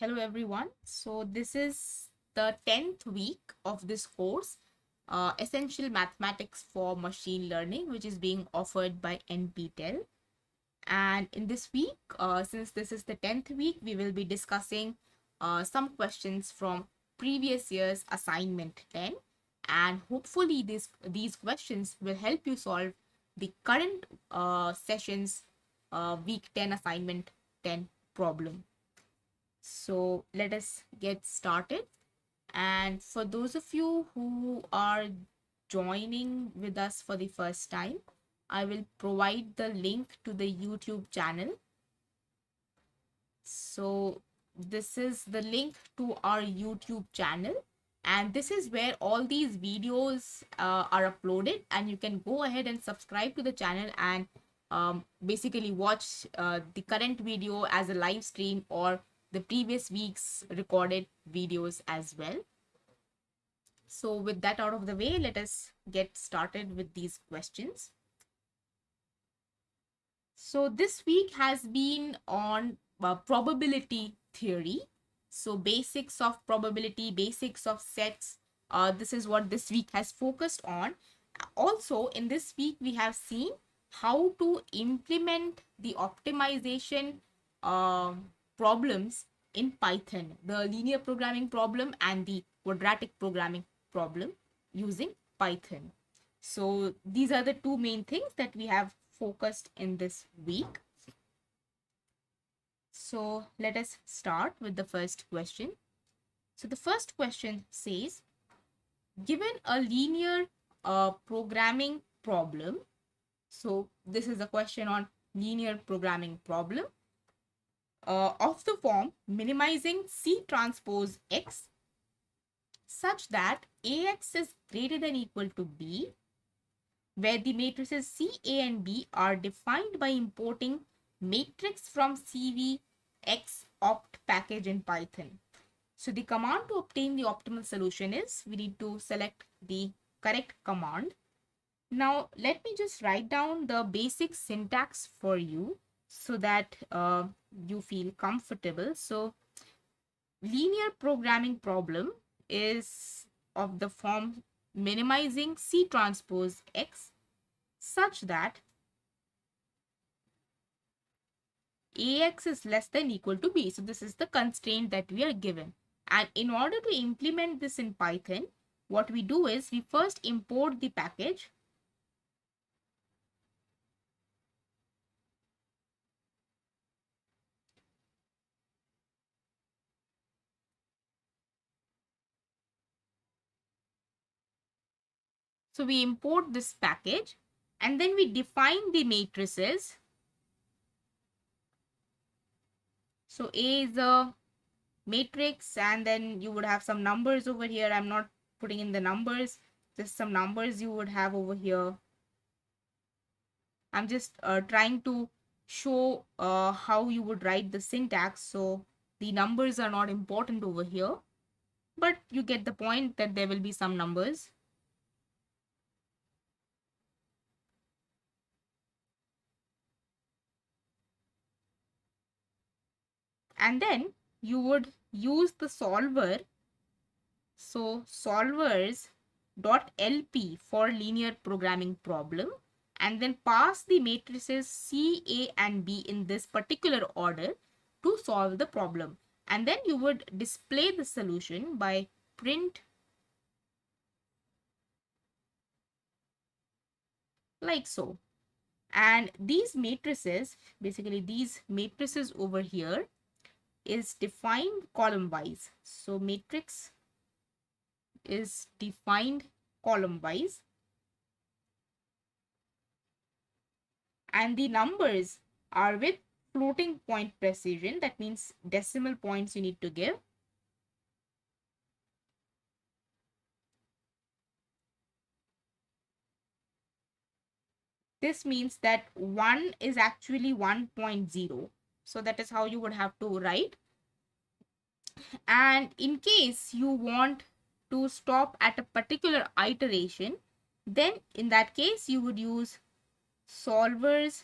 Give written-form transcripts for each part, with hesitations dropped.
Hello everyone. So this is the 10th week of this course, Essential Mathematics for Machine Learning, which is being offered by NPTEL. And in this week, since this is the 10th week, we will be discussing some questions from previous year's assignment 10. And hopefully these questions will help you solve the current session's week 10 assignment 10 problem. So let us get started. And for those of you who are joining with us for the first time, I will provide the link to the YouTube channel. So this is the link to our YouTube channel. And this is where all these videos are uploaded, and you can go ahead and subscribe to the channel and basically watch the current video as a live stream or the previous week's recorded videos as well. So with that out of the way, let us get started with these questions. So this week has been on probability theory. So basics of probability, basics of sets. This is what this week has focused on. Also, in this week, we have seen how to implement the optimization problems in Python, the linear programming problem and the quadratic programming problem using Python. So these are the two main things that we have focused in this week. So let us start with the first question. So the first question says, given a linear programming problem, so this is a question on linear programming problem of the form minimizing C transpose X such that AX is greater than equal to B, where the matrices C, A, and B are defined by importing matrix from CVX opt package in Python. So the command to obtain the optimal solution is, we need to select the correct command. Now, let me just write down the basic syntax for you so that you feel comfortable. So, linear programming problem is of the form minimizing C transpose X such that AX is less than equal to B. So, this is the constraint that we are given. And in order to implement this in Python, what we do is we first import the package. So we import this package and then we define the matrices. So A is a matrix and then you would have some numbers over here. I'm not putting in the numbers, just some numbers you would have over here. I'm just trying to show how you would write the syntax. So the numbers are not important over here, but you get the point that there will be some numbers. And then you would use the solver. So solvers.lp for linear programming problem, and then pass the matrices C, A, and B in this particular order to solve the problem. And then you would display the solution by print like so. And these matrices, basically these matrices over here is defined column wise. So matrix is defined column wise. And the numbers are with floating point precision. That means decimal points you need to give. This means that 1 is actually 1.0. So that is how you would have to write. And in case you want to stop at a particular iteration, then in that case you would use solvers.lp,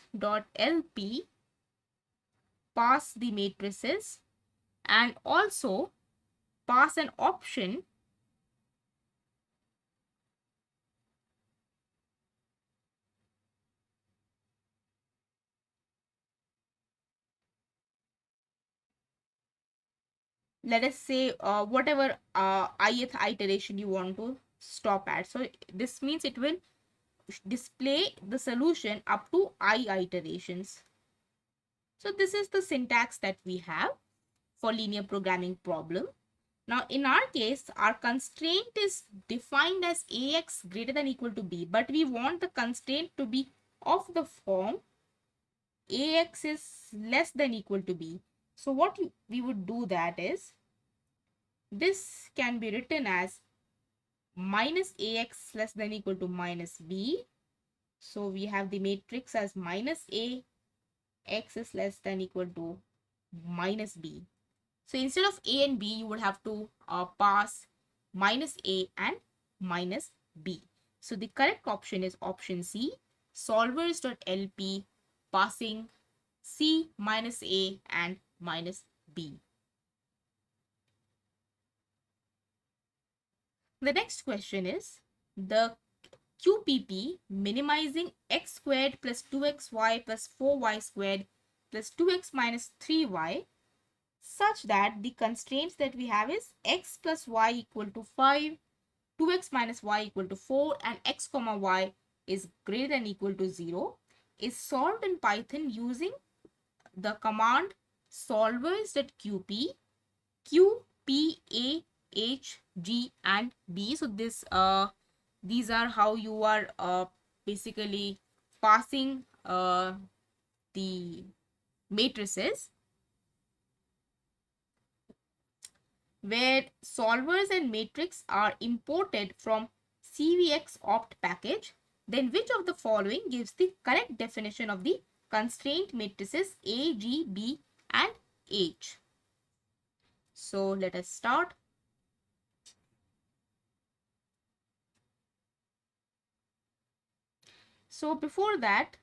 pass the matrices, and also pass an option. Let us say whatever ith iteration you want to stop at. So this means it will display the solution up to I iterations. So this is the syntax that we have for linear programming problem. Now in our case, our constraint is defined as ax greater than equal to b, but we want the constraint to be of the form ax is less than equal to b. So what we would do that is, this can be written as minus ax less than equal to minus b. So we have the matrix as minus a, x is less than equal to minus b. So instead of a and b, you would have to pass minus a and minus b. So the correct option is option C, solvers.lp passing c minus a and minus b. The next question is the QPP minimizing x squared plus 2xy plus 4y squared plus 2x minus 3y such that the constraints that we have is x plus y equal to 5, 2x minus y equal to 4 and x comma y is greater than equal to 0 is solved in Python using the command solvers.qp q, p, a, h, g and b. So these are how you are basically passing the matrices, where solvers and matrix are imported from CVX opt package. Then which of the following gives the correct definition of the constraint matrices A, G, B and H? So let us start. So before that,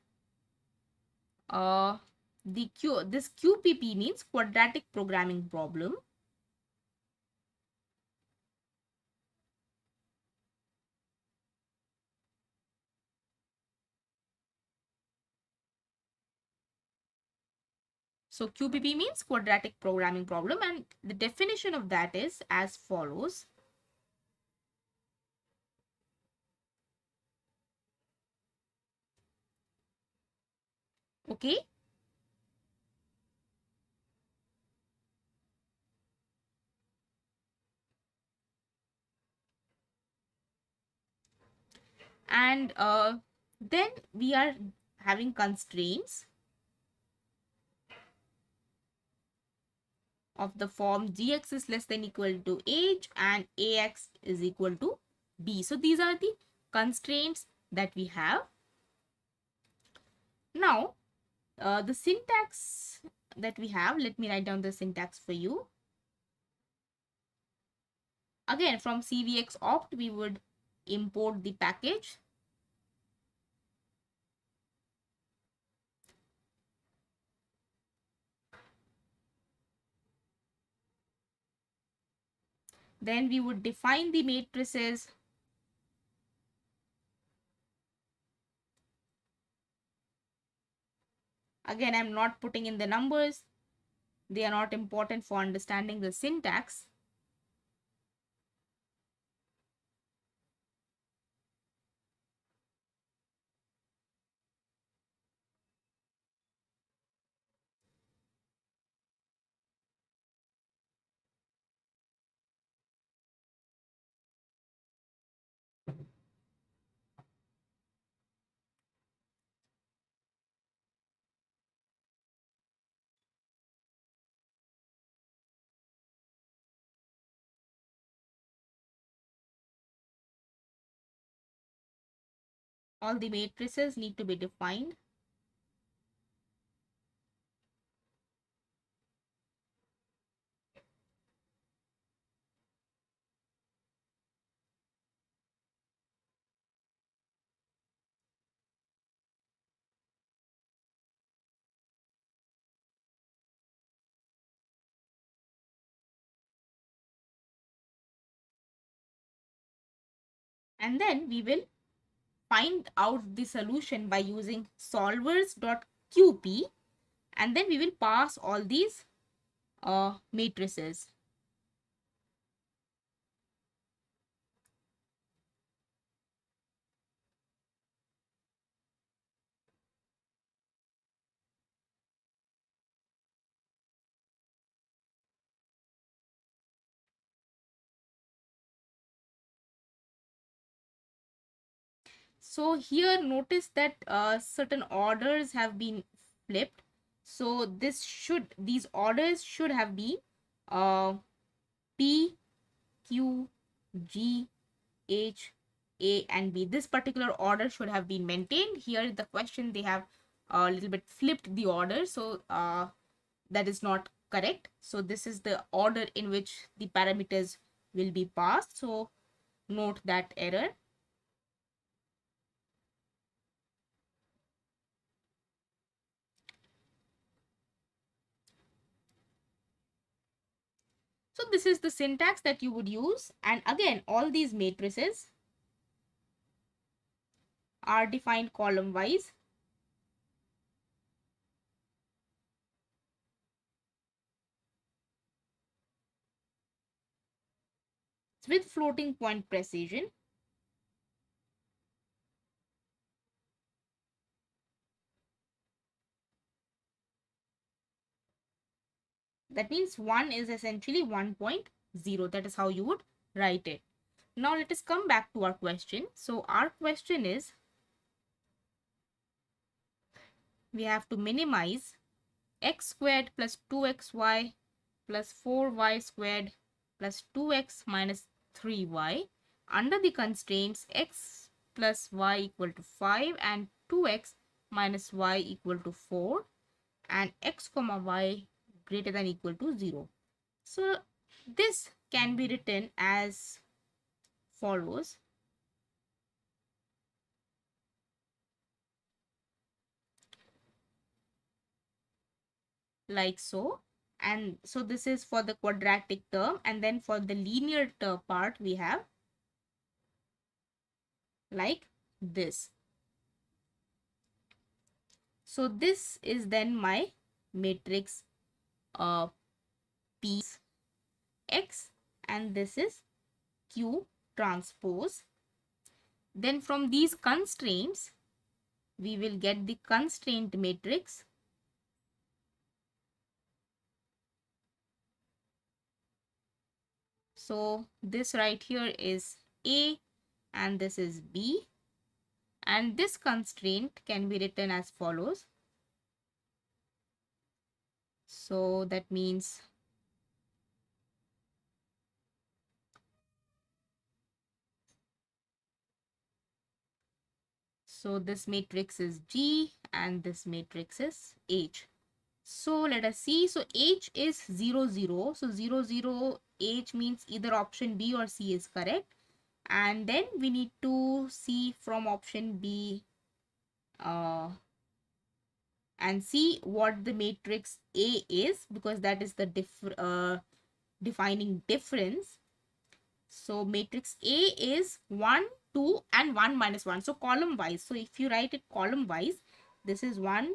this QPP means quadratic programming problem. So QPP means quadratic programming problem, and the definition of that is as follows. Okay. And then we are having constraints of the form gx is less than equal to h and ax is equal to b. So these are the constraints that we have. Now the syntax that we have, let me write down the syntax for you. Again, from CVX opt we would import the package. Then we would define the matrices. Again, I'm not putting in the numbers. They are not important for understanding the syntax. All the matrices need to be defined. And then we will find out the solution by using solvers.qp, and then we will pass all these matrices. So here notice that certain orders have been flipped. So these orders should have been uh, P, Q, G, H, A and B. This particular order should have been maintained. Here the question, they have a little bit flipped the order. So that is not correct. So this is the order in which the parameters will be passed. So note that error. So this is the syntax that you would use. And again, all these matrices are defined column wise. With floating point precision. That means 1 is essentially 1.0. That is how you would write it. Now let us come back to our question. So our question is, we have to minimize x squared plus 2xy plus 4y squared plus 2x minus 3y under the constraints x plus y equal to 5 and 2x minus y equal to 4 and x comma y greater than equal to 0. So this can be written as follows. Like so. And so this is for the quadratic term, and then for the linear term part we have like this. So this is then my matrix P X, and this is Q transpose. Then from these constraints we will get the constraint matrix. So this right here is A and this is B, and this constraint can be written as follows. So that means so this matrix is G and this matrix is H. So let us see. So H is 0, 0. So 0, 0, H means either option B or C is correct. And then we need to see from option B and see what the matrix A is, because that is the defining difference. So matrix A is 1, 2 and 1 minus 1. So column wise. So if you write it column wise, this is 1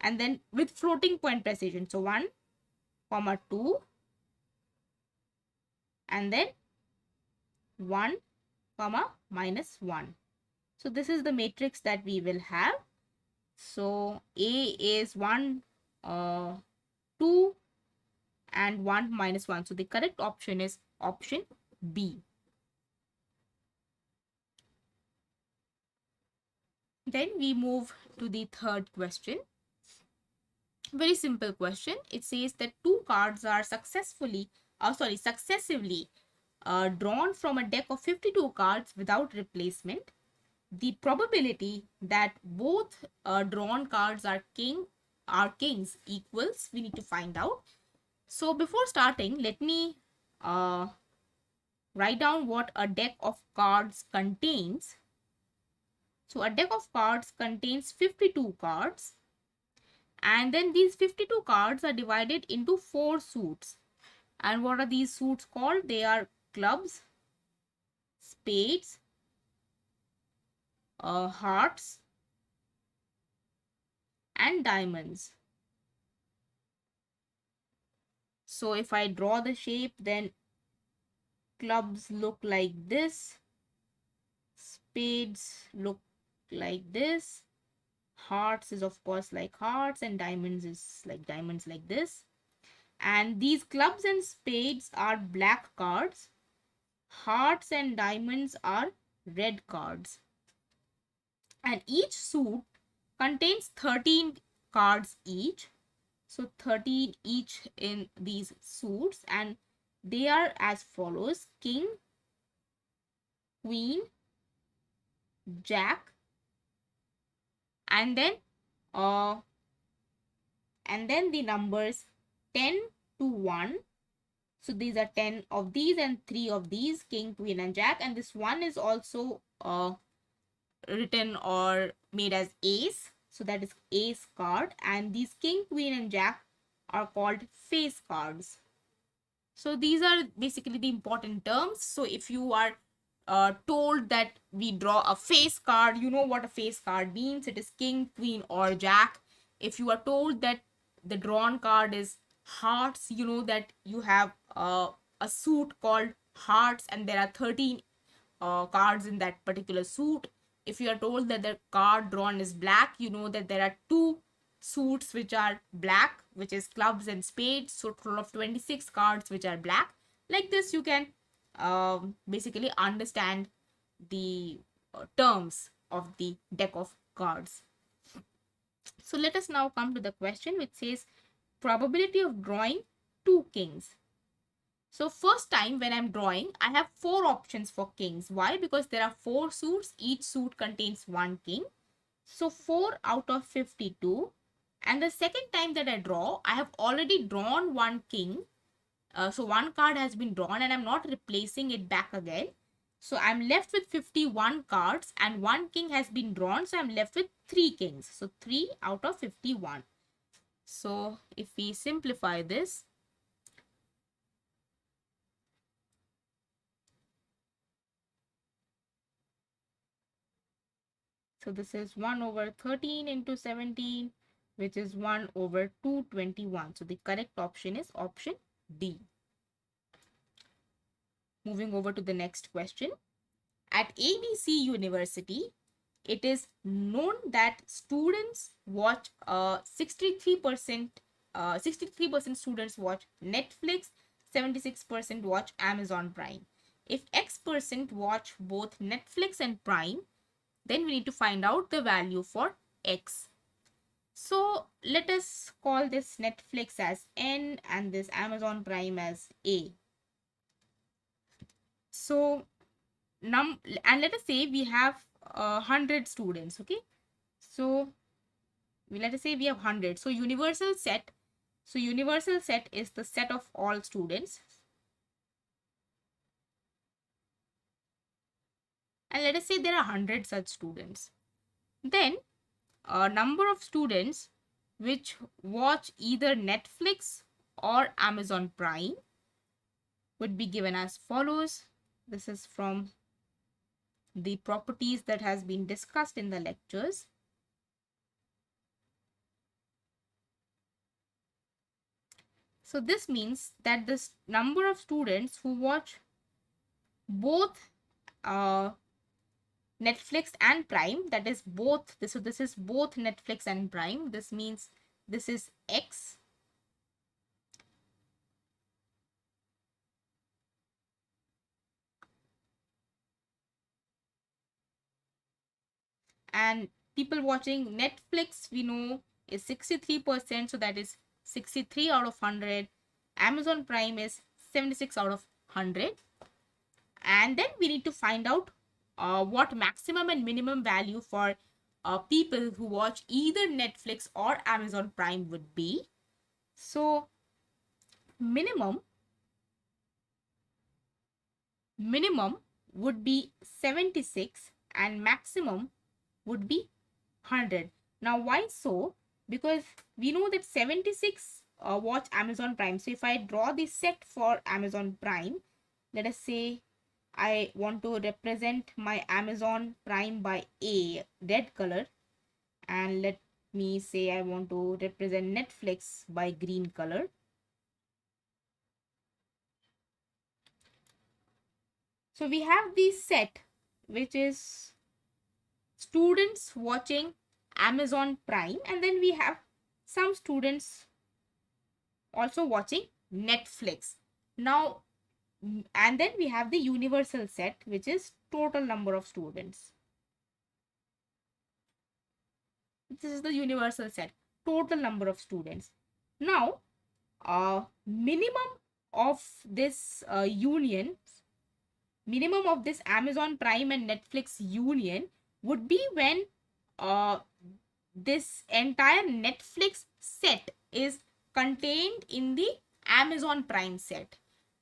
and then with floating point precision. So 1, comma 2 and then 1, comma minus 1. So this is the matrix that we will have. So A is 1, 2 and 1 minus 1. So the correct option is option B. Then we move to the third question. Very simple question. It says that two cards are successively drawn from a deck of 52 cards without replacement. The probability that both drawn cards are kings equals, we need to find out. So before starting, let me write down what a deck of cards contains. So a deck of cards contains 52 cards, and then these 52 cards are divided into 4 suits. And what are these suits called? They are clubs, spades, hearts and diamonds. So if I draw the shape, then clubs look like this, spades look like this, hearts is of course like hearts, and diamonds is like diamonds like this. And these clubs and spades are black cards, hearts and diamonds are red cards. And each suit contains 13 cards each. So 13 each in these suits, and they are as follows: king, queen, jack, and then uh the numbers 10 to 1. So these are 10 of these and 3 of these, king, queen, and jack. And this one is also written or made as ace. So that is ace card. And these king, queen, and jack are called face cards. So these are basically the important terms. So if you are told that we draw a face card, you know what a face card means. It is king, queen, or jack. If you are told that the drawn card is hearts, you know that you have a suit called hearts and there are 13 cards in that particular suit. If you are told that the card drawn is black, you know that there are two suits which are black, which is clubs and spades. So total of 26 cards which are black. Like this, you can basically understand the terms of the deck of cards. So let us now come to the question which says probability of drawing two kings. So first time when I'm drawing, I have 4 options for kings. Why? Because there are 4 suits. Each suit contains 1 king. So 4 out of 52. And the second time that I draw, I have already drawn 1 king. So 1 card has been drawn and I'm not replacing it back again. So I'm left with 51 cards and 1 king has been drawn. So I'm left with 3 kings. So 3 out of 51. So if we simplify this, so this is 1 over 13 into 17, which is 1 over 221. So the correct option is option D. Moving over to the next question. At ABC University, it is known that students watch 63% students watch Netflix, 76% watch Amazon Prime. If X% watch both Netflix and Prime, then we need to find out the value for X. So let us call this Netflix as N and this Amazon Prime as A. So and let us say we have 100 students, okay? So let us say we have 100. So universal set is the set of all students. And let us say there are 100 such students. Then a number of students which watch either Netflix or Amazon Prime would be given as follows. This is from the properties that has been discussed in the lectures. So this means that this number of students who watch both Netflix and Prime, that is both this, so this is both Netflix and Prime. This means this is X. And people watching Netflix, we know, is 63%, so that is 63 out of 100. Amazon Prime is 76 out of 100. And then we need to find out what maximum and minimum value for people who watch either Netflix or Amazon Prime would be. So minimum would be 76 and maximum would be 100. Now why so? Because we know that 76 watch Amazon Prime. So if I draw the set for Amazon Prime, let us say I want to represent my Amazon Prime by A, red color, and let me say I want to represent Netflix by green color. So we have the set, which is students watching Amazon Prime, and then we have some students also watching Netflix. Now, and then we have the universal set, which is total number of students. This is the universal set, total number of students. Now, minimum of this minimum of this Amazon Prime and Netflix union would be when this entire Netflix set is contained in the Amazon Prime set.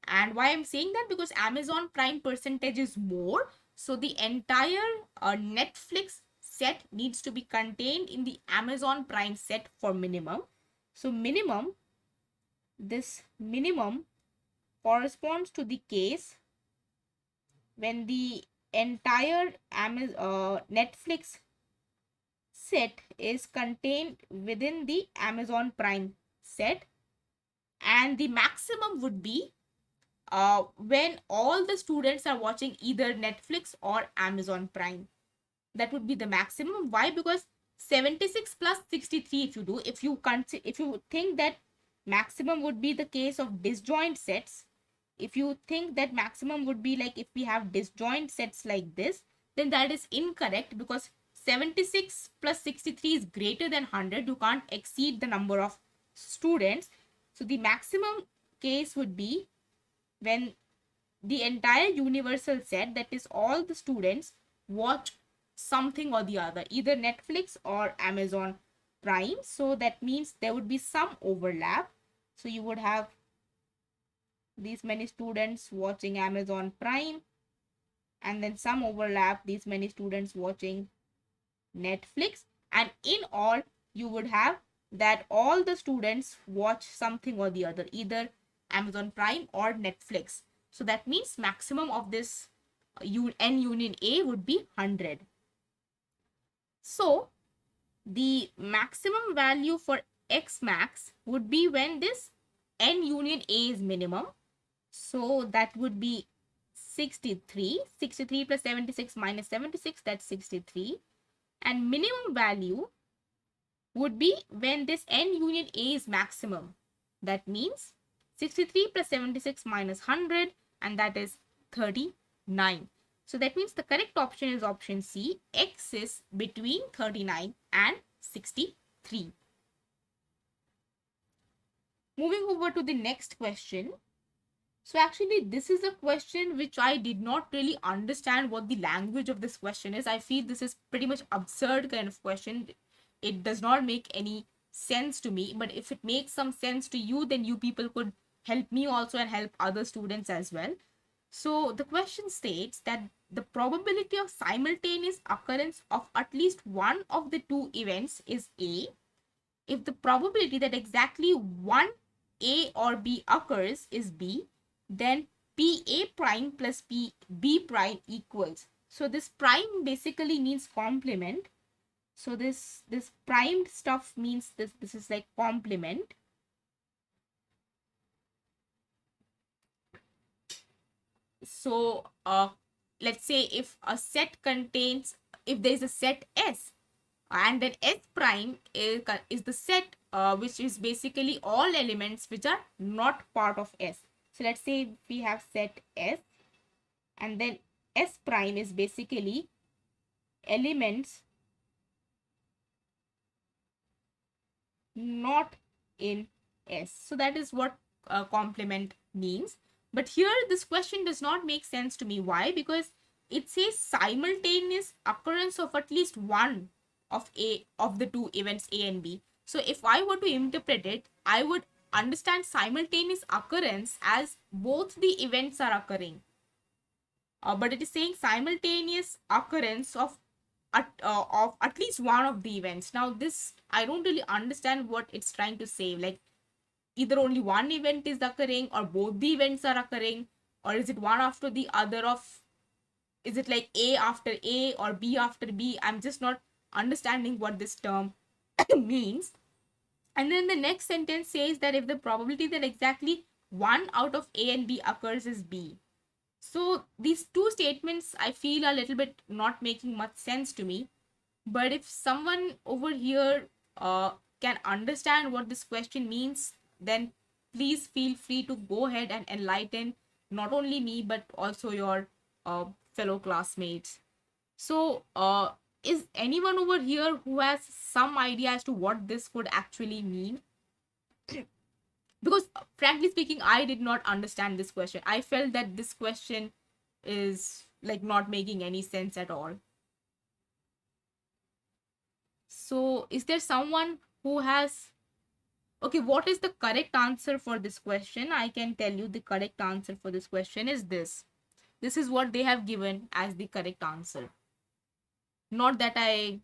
And why I'm saying that, because Amazon Prime percentage is more, so the entire Netflix set needs to be contained in the Amazon Prime set for minimum. So minimum, this minimum corresponds to the case when the entire Netflix set is contained within the Amazon Prime set, and the maximum would be when all the students are watching either Netflix or Amazon Prime. That would be the maximum. Why? Because 76 plus 63, if you think that maximum would be the case of disjoint sets, if you think that maximum would be like if we have disjoint sets like this, then that is incorrect, because 76 plus 63 is greater than 100. You can't exceed the number of students. So the maximum case would be when the entire universal set, that is all the students, watch something or the other, either Netflix or Amazon Prime. So that means there would be some overlap. So you would have these many students watching Amazon Prime, and then some overlap, these many students watching Netflix, and in all you would have that all the students watch something or the other, either Amazon Prime or Netflix. So that means maximum of this N union A would be 100. So the maximum value for X max would be when this N union A is minimum. So that would be 63. 63 plus 76 minus 76, that's 63. And minimum value would be when this N union A is maximum. That means 63 plus 76 minus 100, and that is 39. So that means the correct option is option C. X is between 39 and 63. Moving over to the next question. So actually this is a question which I did not really understand what the language of this question is. I feel this is pretty much absurd kind of question. It does not make any sense to me, but if it makes some sense to you, then you people could help me also and help other students as well. So the question states that the probability of simultaneous occurrence of at least one of the two events is A if the probability that exactly one A or B occurs is B, then PA prime plus PB prime equals. So this prime basically means complement. So this primed stuff means this is like complement. So let's say if a set contains, if there is a set S, and then S prime is the set which is basically all elements which are not part of S. So let's say we have set S, and then S prime is basically elements not in S. So that is what complement means. But here this question does not make sense to me. Why? Because it says simultaneous occurrence of at least one of the two events A and B. So if I were to interpret it, I would understand simultaneous occurrence as both the events are occurring. But it is saying simultaneous occurrence of at least one of the events. Now this, I don't really understand what it's trying to say. Like either only one event is occurring, or both the events are occurring, or is it one after the other of, is it like A after A or B after B? I'm just not understanding what this term means. And then the next sentence says that if the probability that exactly one out of A and B occurs is B. So these two statements I feel are a little bit not making much sense to me. But if someone over here can understand what this question means, then please feel free to go ahead and enlighten not only me but also your fellow classmates. So, is anyone over here who has some idea as to what this would actually mean? Because, frankly speaking, I did not understand this question. I felt that this question is like not making any sense at all. So, is there someone who has. Okay, what is the correct answer for this question? I can tell you the correct answer for this question is this. This is what they have given as the correct answer. Not that I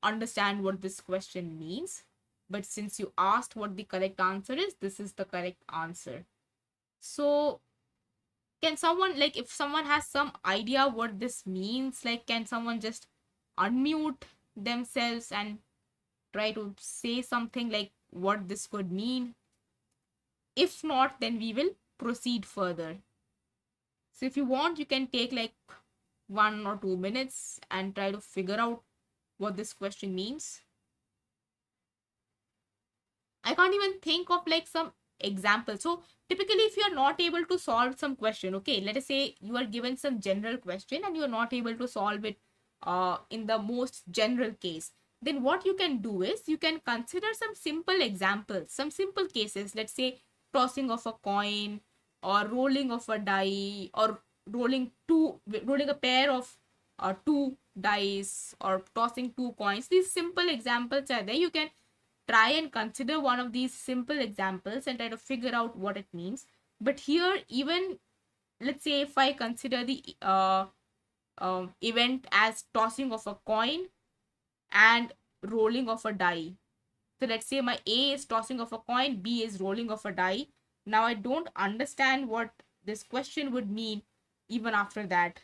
understand what this question means, but since you asked what the correct answer is, this is the correct answer. So, can someone, like, if someone has some idea what this means, like, can someone just unmute themselves and try to say something like what this could mean? If not, then we will proceed further. So if you want, you can take like 1 or 2 minutes and try to figure out what this question means. I can't even think of like some example. So typically if you are not able to solve some question, okay, let us say you are given some general question and you are not able to solve it in the most general case, then what you can do is you can consider some simple examples, some simple cases. Let's say tossing of a coin or rolling of a die, or rolling a pair of two dice, or tossing two coins. These simple examples are there. You can try and consider one of these simple examples and try to figure out what it means. But here, even let's say if I consider the event as tossing of a coin and rolling of a die. So let's say my A is tossing of a coin, B is rolling of a die. Now I don't understand what this question would mean even after that.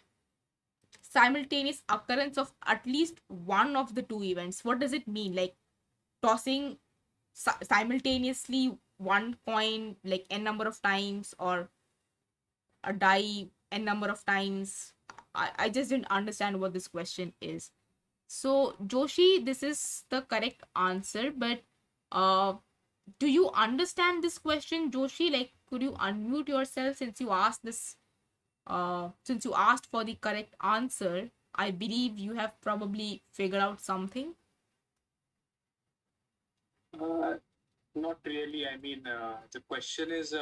Simultaneous occurrence of at least one of the two events. What does it mean? Like tossing simultaneously one coin like n number of times, or a die n number of times. I just didn't understand what this question is. So Joshi, this is the correct answer, but uh do you understand this question, Joshi? Like, could you unmute yourself since you asked this since you asked for the correct answer? I believe you have probably figured out something. Uh, Not really. I mean, the question is,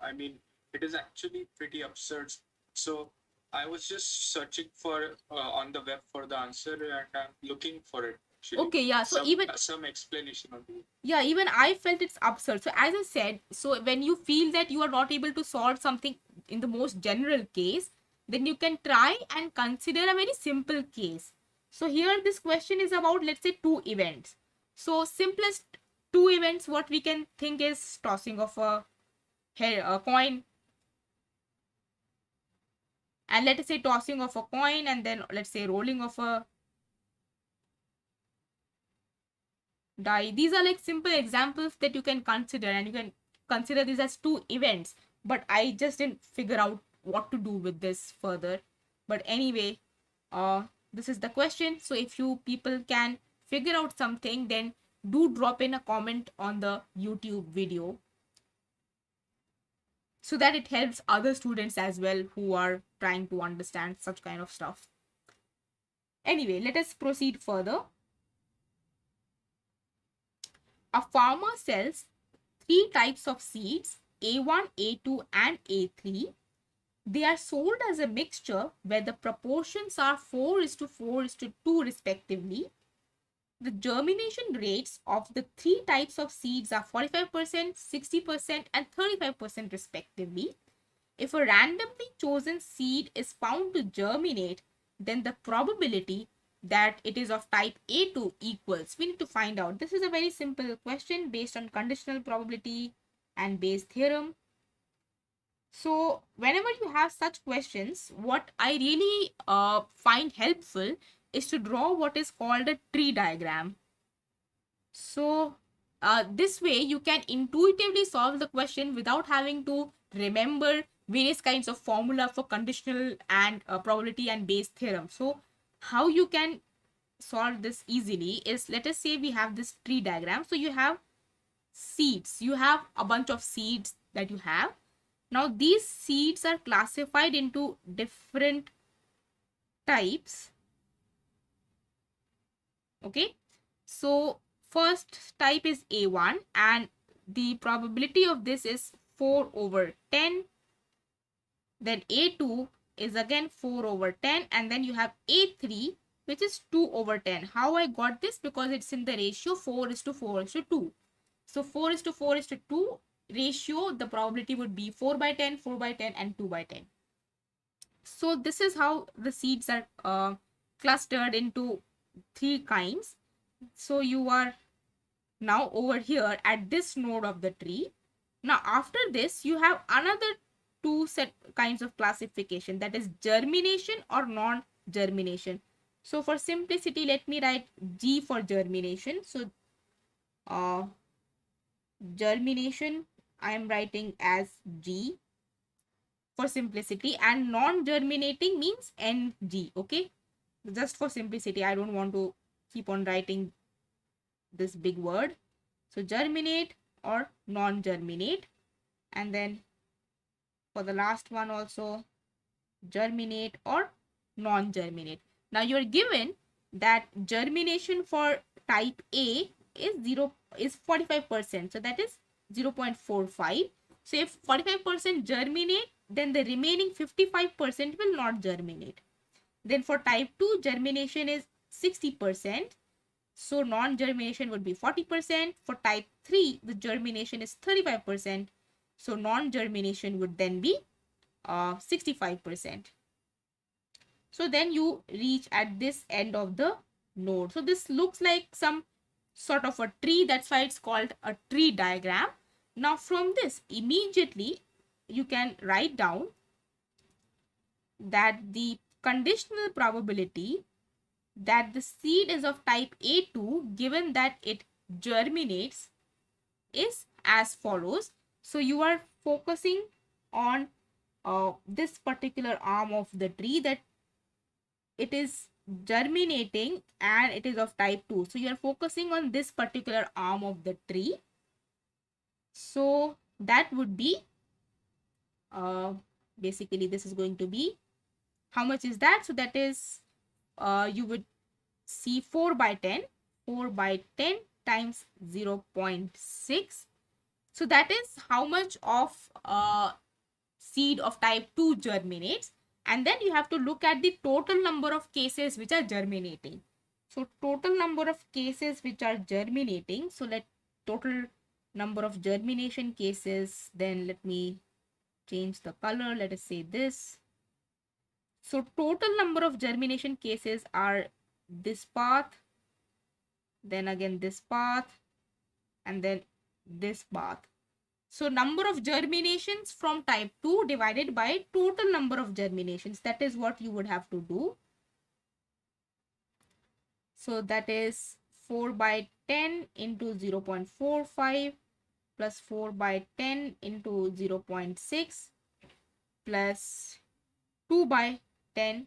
I mean, it is actually pretty absurd. So I was just searching for on the web for the answer, and I'm looking for it. Actually, Okay, yeah. So even some explanation on it. yeah, even I felt it's absurd. So as I said, so when you feel that you are not able to solve something in the most general case, then you can try and consider a very simple case. So here this question is about, let's say, two events. So simplest two events what we can think is tossing of a coin, and let us say tossing of a coin, and then let's say rolling of a die. These are like simple examples that you can consider, and you can consider these as two events. But I just didn't figure out what to do with this further. But anyway, this is the question. So if you people can figure out something, then do drop in a comment on the YouTube video, so that it helps other students as well who are trying to understand such kind of stuff. Anyway, let us proceed further. A farmer sells three types of seeds, A1, A2, and A3. They are sold as a mixture where the proportions are 4 is to 4 is to 2 respectively. The germination rates of the three types of seeds are 45%, 60%, and 35% respectively. If a randomly chosen seed is found to germinate, then the probability that it is of type A2 equals. We need to find out. This is a very simple question based on conditional probability and Bayes theorem. So whenever you have such questions, what I really find helpful is to draw what is called a tree diagram. So this way you can intuitively solve the question without having to remember various kinds of formula for conditional and probability and Bayes theorem. So how you can solve this easily is, let us say we have this tree diagram. So you have seeds, you have a bunch of seeds that you have. Now these seeds are classified into different types. Okay, so first type is A1 and the probability of this is 4 over 10. Then A2 is again 4 over 10, and then you have A3 which is 2 over 10. How I got this? Because it's in the ratio 4 is to 4 is to 2. So 4 is to 4 is to 2 ratio, the probability would be 4 by 10, 4 by 10 and 2 by 10. So this is how the seeds are clustered into three kinds. So you are now over here at this node of the tree. Now after this you have another two set kinds of classification, that is germination or non-germination. So for simplicity, let me write G for germination. So uh, germination I am writing as G for simplicity, and non-germinating means NG. Okay, just for simplicity, I don't want to keep on writing this big word. So germinate or non-germinate, and then for the last one also germinate or non-germinate. Now you are given that germination for type A is 45%. So that is 0.45. So if 45% germinate, then the remaining 55% will not germinate. Then for type 2, germination is 60%. So non-germination would be 40%. For type 3, the germination is 35%. So non-germination would then be 65%. So then you reach at this end of the node. So this looks like some sort of a tree. That's why it's called a tree diagram. Now from this, immediately you can write down that the conditional probability that the seed is of type A2 given that it germinates is as follows. So you are focusing on this particular arm of the tree, that it is germinating and it is of type 2. So you are focusing on this particular arm of the tree. So that would be basically this is going to be, how much is that? So that is you would see 4 by 10. 4 by 10 times 0.6. So that is how much of seed of type 2 germinates. And then you have to look at the total number of cases which are germinating. So total number of cases which are germinating. So let total number of germination cases, then let me change the color. Let us say this. So total number of germination cases are this path, then again this path, and then this path. So number of germinations from type 2 divided by total number of germinations. That is what you would have to do. So that is 4 by 10 into 0.45 plus 4 by 10 into 0.6 plus 2 by 10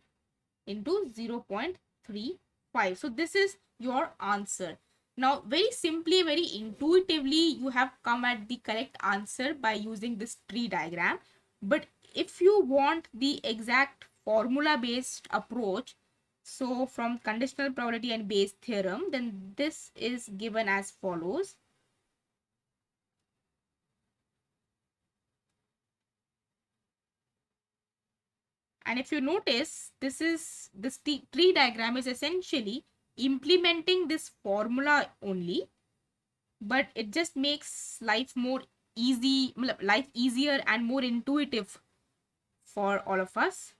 into 0.35. So this is your answer. Now, very simply, very intuitively, you have come at the correct answer by using this tree diagram. But if you want the exact formula based approach, so from conditional probability and Bayes theorem, then this is given as follows. And if you notice, this tree diagram is essentially implementing this formula only, but it just makes life more easy, life easier and more intuitive for all of us.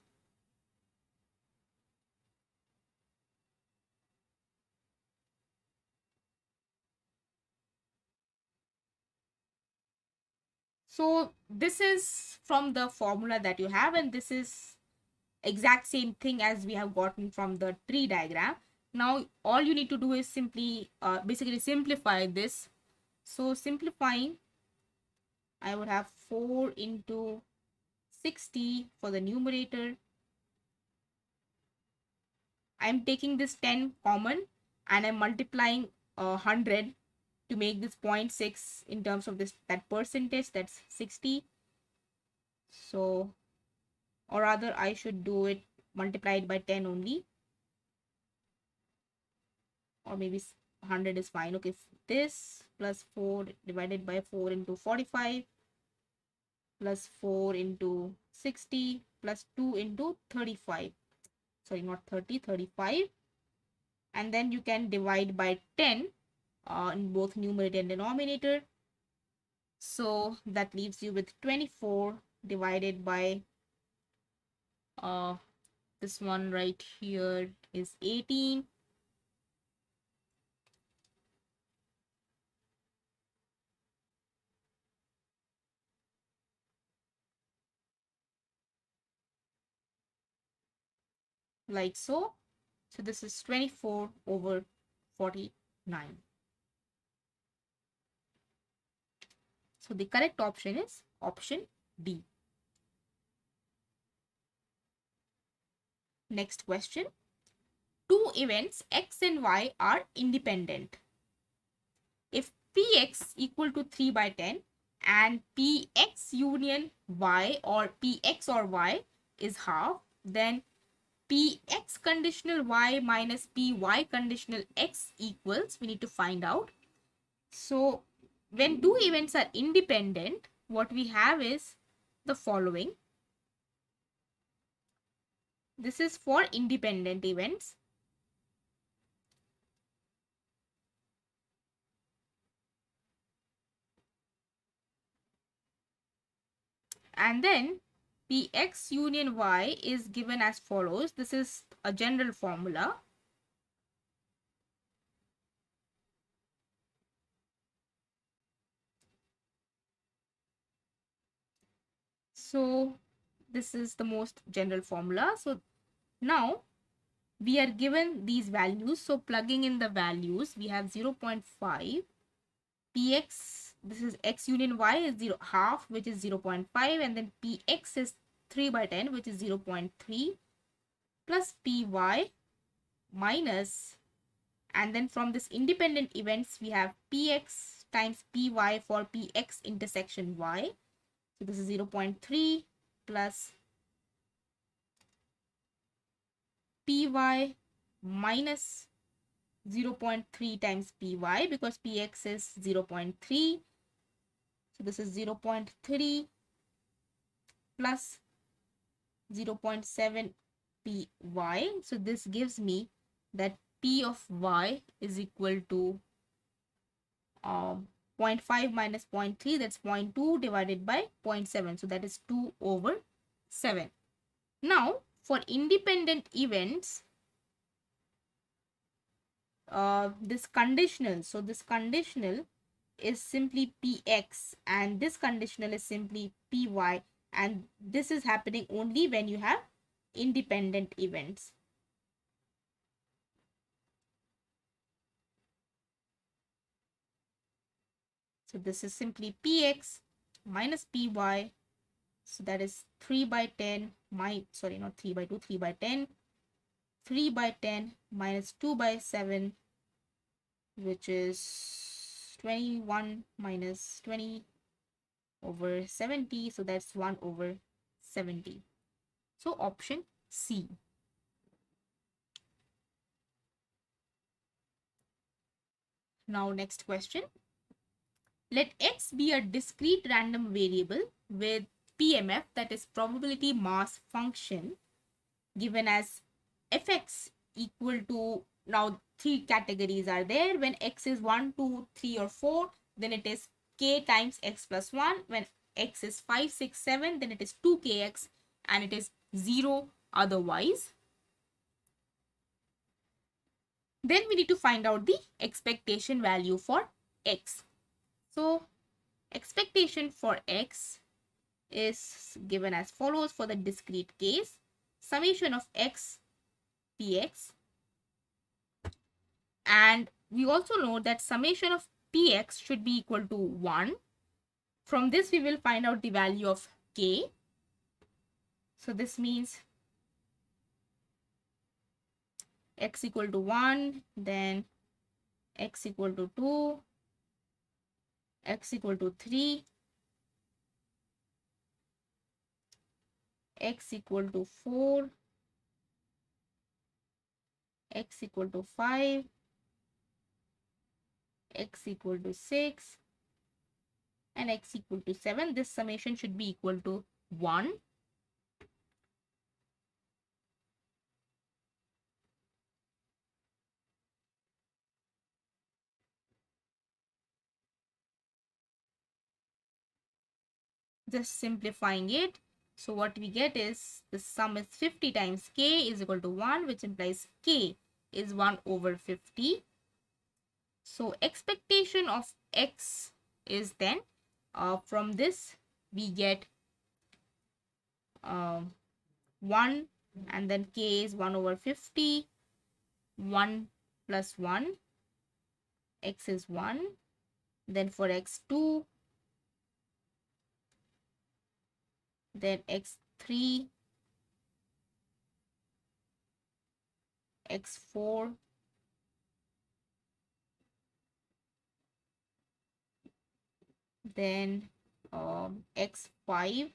So this is from the formula that you have, and this is exact same thing as we have gotten from the tree diagram. Now all you need to do is simply basically simplify this. So simplifying, I would have 4 into 60 for the numerator. I'm taking this 10 common and I'm multiplying 100 to make this 0.6 in terms of this that percentage, that's 60. So, or rather I should do it multiplied by 10 only, or maybe 100 is fine. Okay, this plus 4 divided by 4 into 45 plus 4 into 60 plus 2 into 35. Sorry, not 30, 35. And then you can divide by 10 in both numerator and denominator. So that leaves you with 24 divided by this one right here is 18. Like so. So this is 24 over 49. So the correct option is option D. Next question. Two events X and Y are independent. If Px equal to 3 by 10 and Px union Y or Px or Y is half, then Px conditional Y minus Py conditional X equals, we need to find out. So when two events are independent, what we have is the following. This is for independent events. And then Px union Y is given as follows. This is a general formula. So this is the most general formula. So now we are given these values. So plugging in the values, we have 0.5. Px, this is x union y is 0 half, which is 0.5, and then Px is 3 by 10, which is 0.3, plus Py minus, and then from this independent events, we have Px times Py for Px intersection y. So this is 0.3 plus Py minus 0.3 times Py, because Px is 0.3. So this is 0.3 plus 0.7 Py. So this gives me that P of y is equal to 0.5 minus 0.3, that's 0.2 divided by 0.7. So that is 2 over 7. Now for independent events, this conditional, so this conditional is simply Px and this conditional is simply Py, and this is happening only when you have independent events. So this is simply Px minus Py. So that is 3 by 10, sorry, not 3 by 2, 3 by 10. 3 by 10 minus 2 by 7, which is 21 minus 20 over 70. So that's 1 over 70. So option C. Now next question. Let x be a discrete random variable with PMF, that is probability mass function, given as fx equal to, now three categories are there. When x is 1, 2, 3 or 4, then it is k times x plus 1. When x is 5, 6, 7, then it is 2kx and it is 0 otherwise. Then we need to find out the expectation value for x. So expectation for x is given as follows for the discrete case. Summation of x px, and we also know that summation of px should be equal to 1. From this we will find out the value of k. So this means x equal to 1, then x equal to 2, x equal to 3, x equal to 4, x equal to 5, x equal to 6, and x equal to 7. This summation should be equal to 1. Just simplifying it. So what we get is the sum is 50 times k is equal to 1, which implies k is 1 over 50. So expectation of x is then, from this we get 1, and then k is 1 over 50, 1 plus 1, x is 1. Then for x2, then x3, x4, then x5,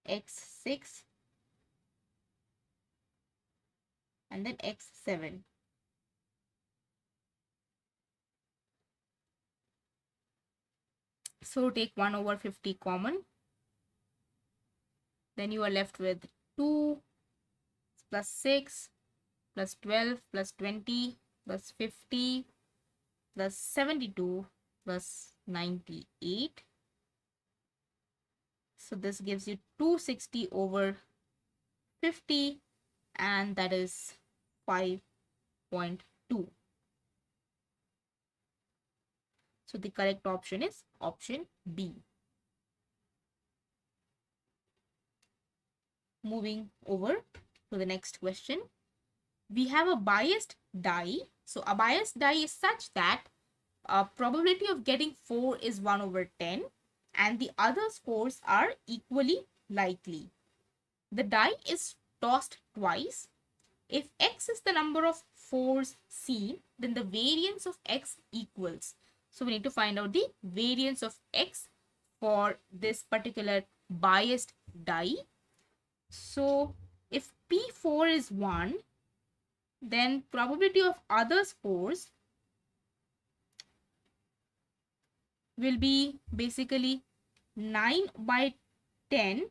x6, and then x7. So take 1 over 50 common. Then you are left with 2 plus 6 plus 12 plus 20 plus 50 plus 72 plus 98. So this gives you 260 over 50, and that is 5.2. So the correct option is option B. Moving over to the next question. We have a biased die. So a biased die is such that probability of getting 4 is 1 over 10, and the other scores are equally likely. The die is tossed twice. If x is the number of 4s seen, then the variance of x equals. So we need to find out the variance of x for this particular biased die. So if P4 is 1, then probability of other scores will be basically 9 by 10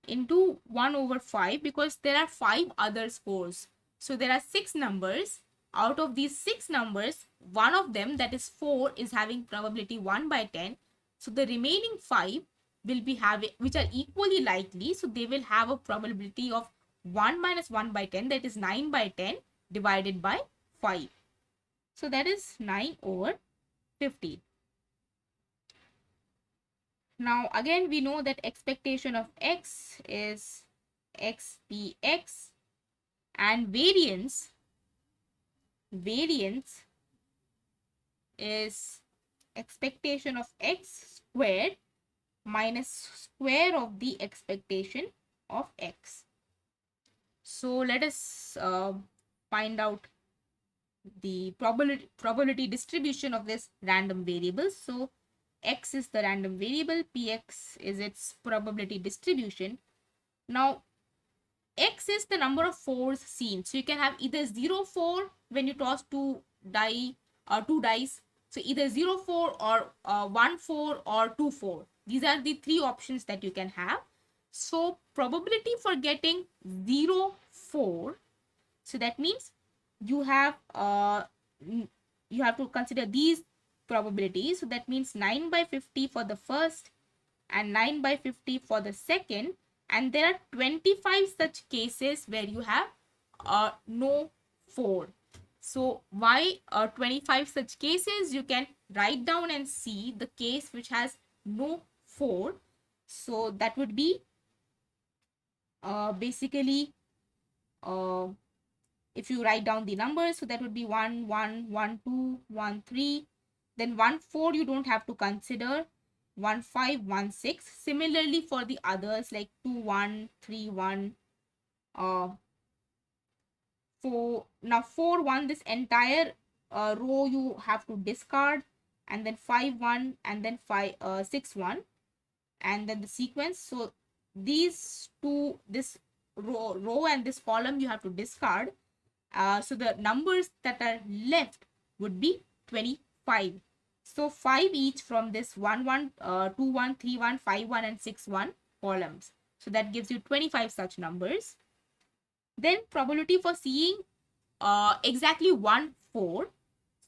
into 1 over 5, because there are 5 other scores. So there are 6 numbers. Out of these 6 numbers, one of them, that is 4, is having probability 1 by 10. So the remaining 5 will be having, which are equally likely, so they will have a probability of 1 minus 1 by 10, that is 9 by 10 divided by 5. So that is 9 over 50. Now again we know that expectation of x is xpx, and variance is expectation of x squared minus square of the expectation of x. So let us find out the probability distribution of this random variable. So x is the random variable, px is its probability distribution. Now x is the number of 4s seen, so you can have either 0 4 when you toss two dice. So either 0 4 or 1 4 or 2 4. These are the three options that you can have. So probability for getting 0 4, so that means you have to consider these probabilities. So that means 9 by 50 for the first and 9 by 50 for the second, and there are 25 such cases where you have no 4. So why 25 such cases? You can write down and see the case which has no 4. So that would be basically if you write down the numbers, so that would be 1 1 1 2 1 3. Then 1 4 you don't have to consider. 1 5 1 6. Similarly for the others like 2 1 3 1 uh 4. Now 4 1, this entire row you have to discard, and then 5 1, and then 6 1, and then the sequence. So these two, this row and this column you have to discard. So the numbers that are left would be 25. So 5 each from this 1 1 2 1 3 1 5 1 and 6 1 columns. So that gives you 25 such numbers. Then probability for seeing exactly 1 4.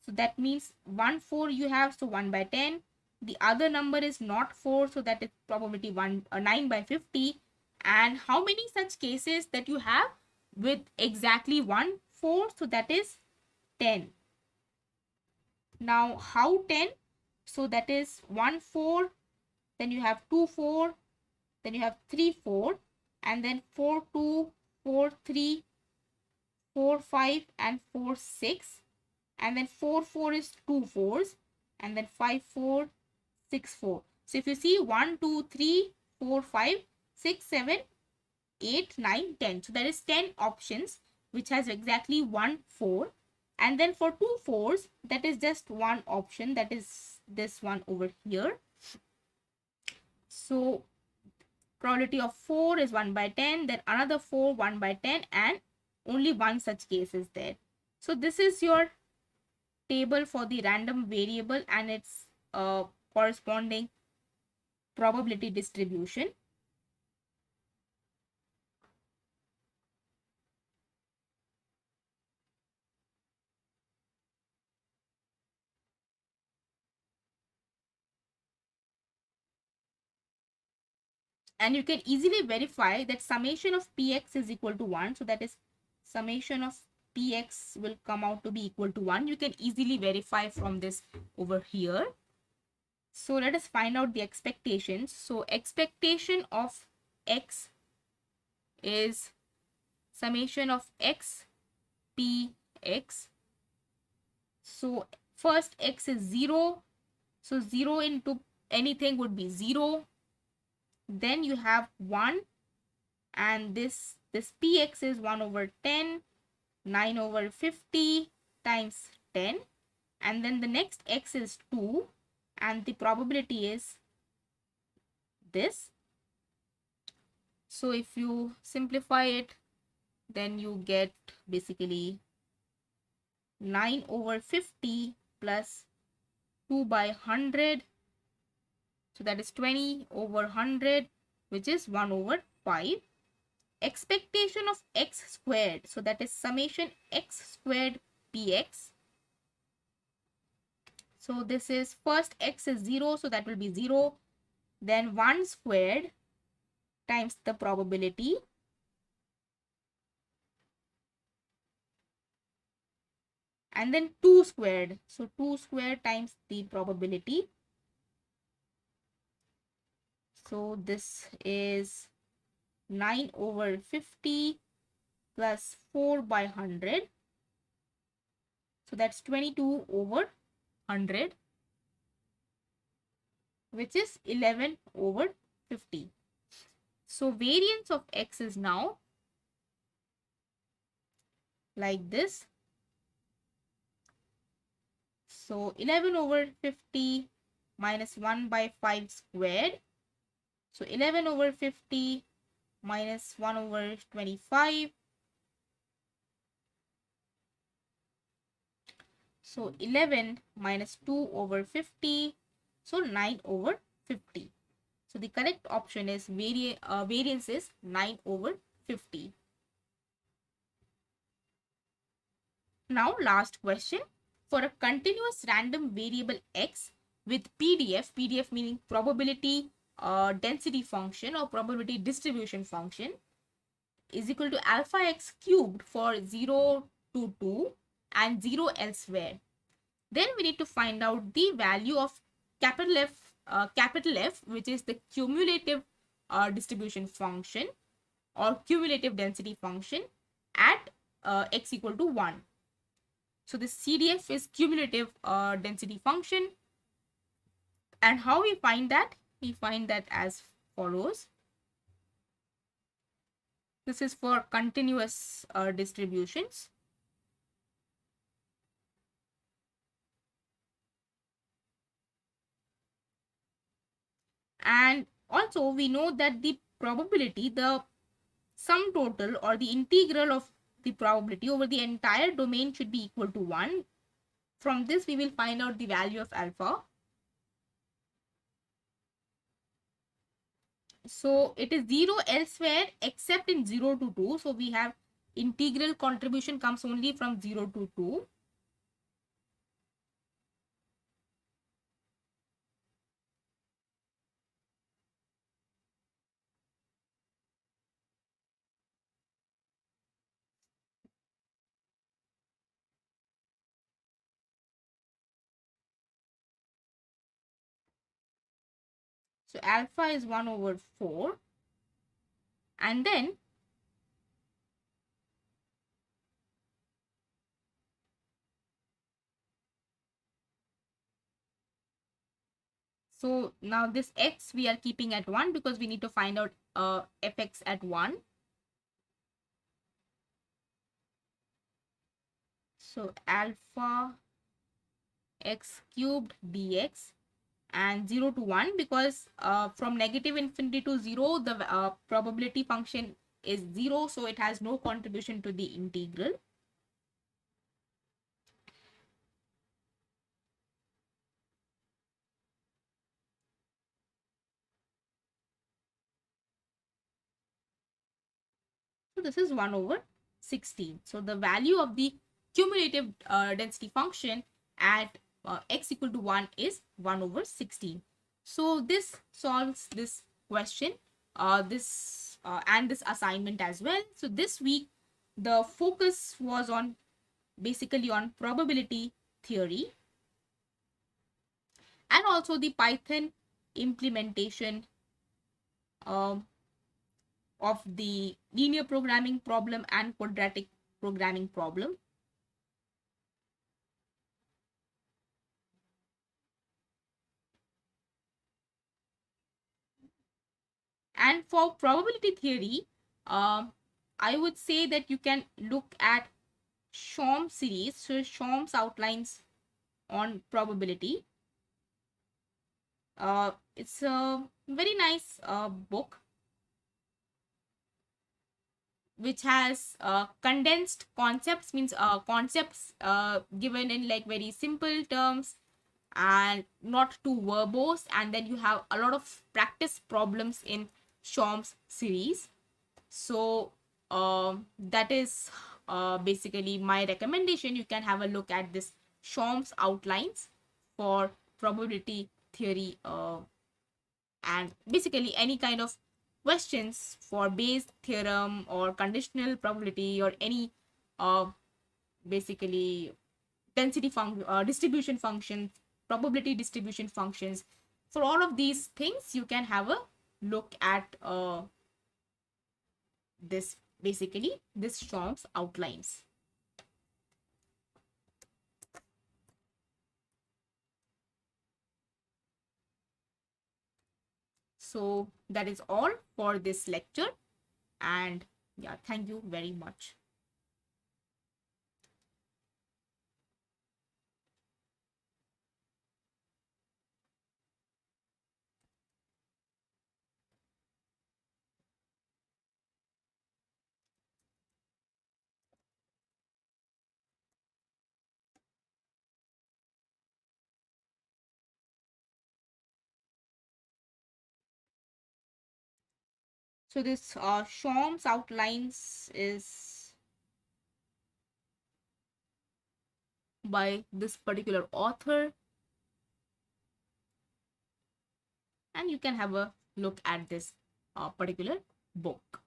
So that means 1 4 you have, so 1 by 10. The other number is not 4, so that is probability 9 by 50. And how many such cases that you have with exactly 1 4? So that is 10. Now how 10? So that is 1 4, then you have 2 4, then you have 3 4, and then 4 2, 4 3, 4 5, and 4 6. And then 4 4 is 2 4s, and then 5 4 6 4. So if you see 1 2 3 4 5 6 7 8 9 10, so there is 10 options which has exactly 1 4. And then for 2 4s, that is just one option, that is this one over here. So probability of 4 is 1 by 10, then another 4 1 by 10, and only one such case is there. So this is your table for the random variable and its corresponding probability distribution. And you can easily verify that summation of px is equal to 1. So that is summation of px will come out to be equal to 1. You can easily verify from this over here. So let us find out the expectations. So expectation of x is summation of x px. So first x is 0. So 0 into anything would be 0. Then you have 1, and this px is 1 over 10, 9 over 50 times 10. And then the next x is 2, and the probability is this. So if you simplify it, then you get basically 9 over 50 plus 2 by 100. So that is 20 over 100, which is 1 over 5. Expectation of x squared. So that is summation x squared px. So this is first x is 0, so that will be 0. Then 1 squared times the probability. And then 2 squared. So 2 squared times the probability. So this is 9 over 50 plus 4 by 100. So that's 22 over 100, which is 11 over 50. So variance of x is now like this. So 11 over 50 minus 1 by 5 squared. So 11 over 50 minus 1 over 25. So 11 minus 2 over 50. So 9 over 50. So the correct option is variance is 9 over 50. Now last question. For a continuous random variable x with PDF meaning probability density function or probability distribution function, is equal to alpha x cubed for 0 to 2 and 0 elsewhere. Then we need to find out the value of capital F, which is the cumulative distribution function or cumulative density function at x equal to 1. So the CDF is cumulative density function. And how we find that? We find that as follows. This is for continuous distributions. And also we know that the probability, the sum total or the integral of the probability over the entire domain should be equal to 1. From this, we will find out the value of alpha. So it is 0 elsewhere except in 0 to 2. So we have integral contribution comes only from 0 to 2. So alpha is 1 over 4. And then so now this x we are keeping at 1 because we need to find out fx at 1. So alpha x cubed dx, and 0 to 1 because from negative infinity to 0 the probability function is 0, so it has no contribution to the integral. So this is 1 over 16. So the value of the cumulative density function at x equal to 1 is 1 over 16. So this solves this question, and this assignment as well. So this week the focus was on basically on probability theory and also the Python implementation um, of the linear programming problem and quadratic programming problem. And for probability theory, I would say that you can look at Shom series, so Shom's outlines on probability. It's a very nice book which has condensed concepts, means concepts given in like very simple terms and not too verbose, and then you have a lot of practice problems in Shom's series. So that is basically my recommendation. You can have a look at this Shom's outlines for probability theory, and basically any kind of questions for Bayes theorem or conditional probability or any uh, basically distribution functions, probability distribution functions. For all of these things, you can have a look at this basically this Shom's outlines. So that is all for this lecture, and yeah, thank you very much. So this Shom's outlines is by this particular author, and you can have a look at this particular book.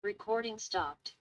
Recording stopped.